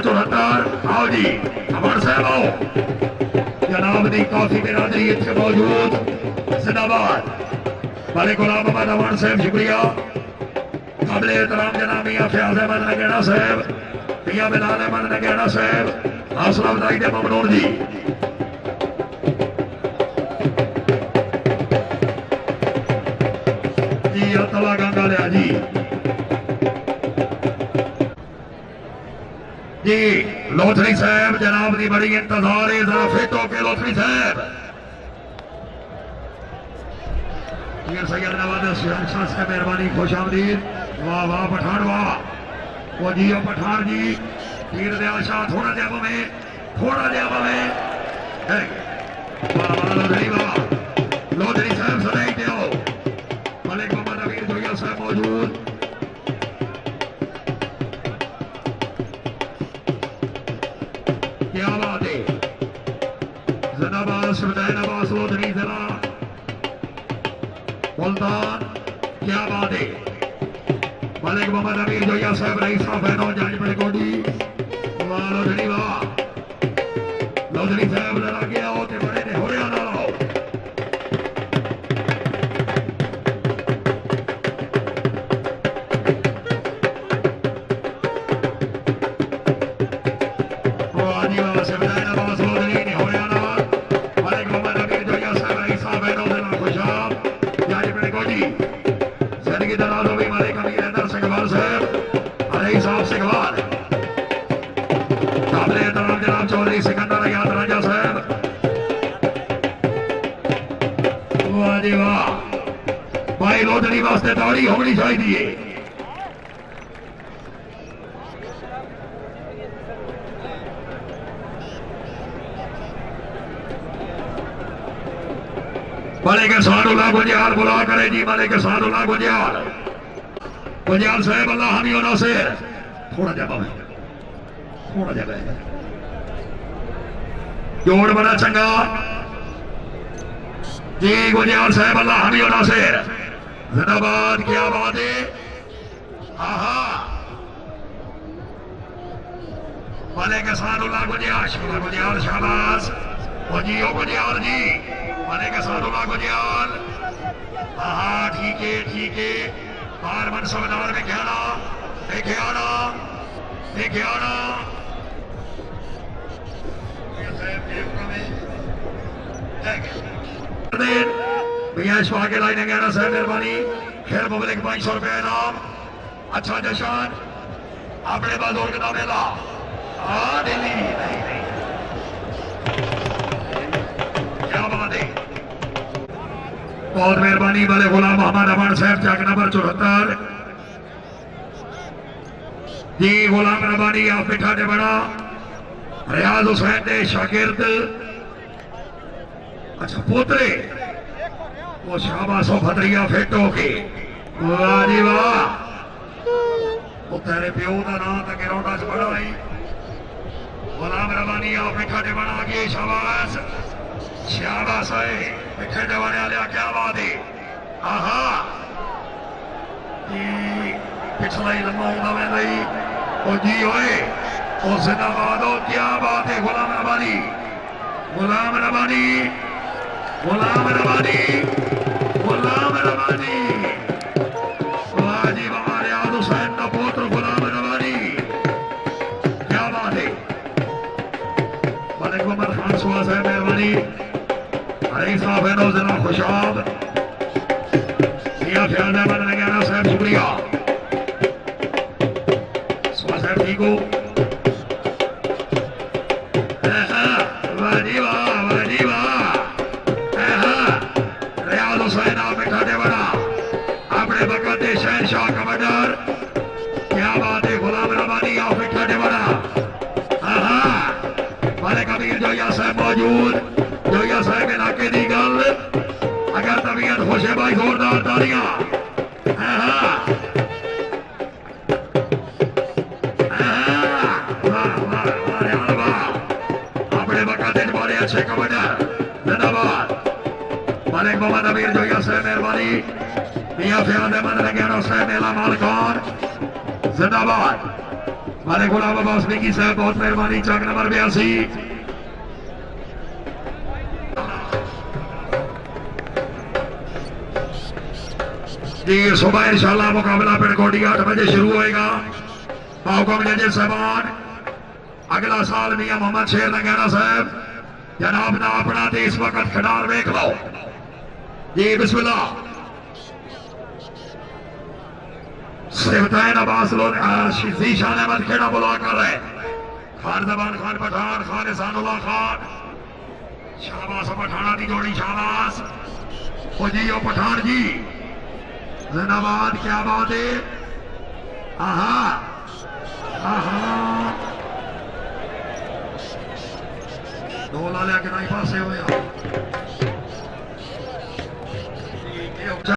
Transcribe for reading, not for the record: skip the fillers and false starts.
Number 74 आओ जी अमर साहब आओ जनाब दी काफी बिरादरी इतने मौजूद जिंदाबाद मलिक गुलाम मोहम्मद अमान साहब शुक्रिया काबिल एहतराम जनाब मियां फयाज अहमद नगेड़ा साहब मियां बिलाल अहमद नगेड़ा साहब हौसला अफजाई दे ममनून जी जी अतला गंगा लिया जी जी लोथरी साहब जनाब की बड़ी इंतजार है जरा फिट होके लोथरी साहब सैयद नवाज शाह से मेहरबानी खुश आमदीद वाह वाह पठान वाह वो जियो पठान जी पीर दयाल शाह थोड़ा जब में लोधरी साहब सदाई दो मलिक मोहम्मद अमीर जोया साहब मौजूद क्या बात है जिंदाबाद सुबह नवाज लोधरी जिला मुल्तान क्या बात है मलिक मोहम्मद अमीर जोया साहब रईस साहब जांच बड़े कोडी लोधरी वाह लोधरी साहब लड़ा गया होते बड़े ने हो रहा ना हो आदिवासी से बताया ना बास लोधरी ने हो रहा ना मलिक मोहम्मद अमीर जोया साहब रईस साहब जिला खुशाब जांच बड़े कोडी जिंदगी दलाल हो भी मलिक अमीर अंदर सिकवाल साहब अली साहब सिकवाल काबिल एहतराम जनाब चौधरी सिकंदर याद राजा साहब वाह जी वाह भाई लोधरी वास्ते ताड़ी होनी चाहिए मलिक सानुल्लाह गुंजाल बुला करे जी मलिक सानुल्लाह गुंजाल साहब अल्लाह हमी और नासिर थोड़ा जगह जोड़ बड़ा चंगा जी गुंजाल साहब अल्लाह हमी और नासिर जिंदाबाद क्या बात है आहा मलिक सानुल्लाह गुंजाल शाबाश जी मलिक सानुल्लाह गुंजाल आहा ठीक है बार मन समझदार में क्या देखे आना भैया इस आगे लाइन ग्यारह साहब मेहरबानी खैर पब्लिक 500 रुपए इनाम अच्छा जशान अपने बाजोर का मेला दिल्ली नहीं क्या बात है बहुत मेहरबानी वाले गुलाम मोहम्मद अमान साहब चक नंबर 74 जी गुलाम रबानी आप बिठा दे बड़ा रियाज हुसैन दे शागिर्द अच्छा पोतरे वो शाबाशो भदरिया फिट हो के वाह जी वाह वो तेरे प्यो का नाम तो गिरौंडा च बड़ा है गुलाम रबानी आप बिठा दे बड़ा आगे शाबाश है पिछले जमाने वाले क्या बात है आहा पिछला ही लम्बा होता मैं नहीं और जी होए और जिंदाबाद हो क्या बात है गुलाम रबानी वाह जी वाह रियाज हुसैन का पुत्र गुलाम रबानी क्या बात है मलिक मोहम्मद खान सुहा साहब मेहरबानी अली साहब है जिला खुशाब मियां फयाज अहमद नगेड़ा साहब शुक्रिया सुहा साहब ठीक हो रियाज हुसैन आप बैठा दे बड़ा अपने बकत शहनशाह कमांडर क्या बात है गुलाम रबानी आप बैठा दे बड़ा मलिक अमीर जोया साहब मौजूद जोया साहब इलाके की गल अगर तबीयत खुश है भाई जोरदार तालियां अपने बकत बड़े अच्छे कमांडर जिंदाबाद मलिक मोहम्मद अमीर जोया साहब मेहरबानी मियां फयाज अहमद नगेड़ा साहब मेला मालकान जिंदाबाद अरे गुलाम अब्बास बेगी साहब बहुत मेहरबानी। चक नंबर 82 जी। सुबह इंशाल्लाह मुकाबला पिंडकोटी 8 बजे शुरू होएगा। हुक्म जजे साहबान अगला साल मियां मोहम्मद शेर नगैना साहब जनाब ना अपना तो इस वक्त खिडार वेख लो जी। बिस्मिल्लाह सिफतैन अब्बास लोग जीशान अहमद खेड़ा बुला कर रहे। खान जबान खान पठान खान एहसानुल्लाह खान शाहबाज पठाना की जोड़ी शाहबाज ओ जी ओ पठान जी जिंदाबाद। क्या बात है। आहा आहा दो लालिया के नहीं पासे होया।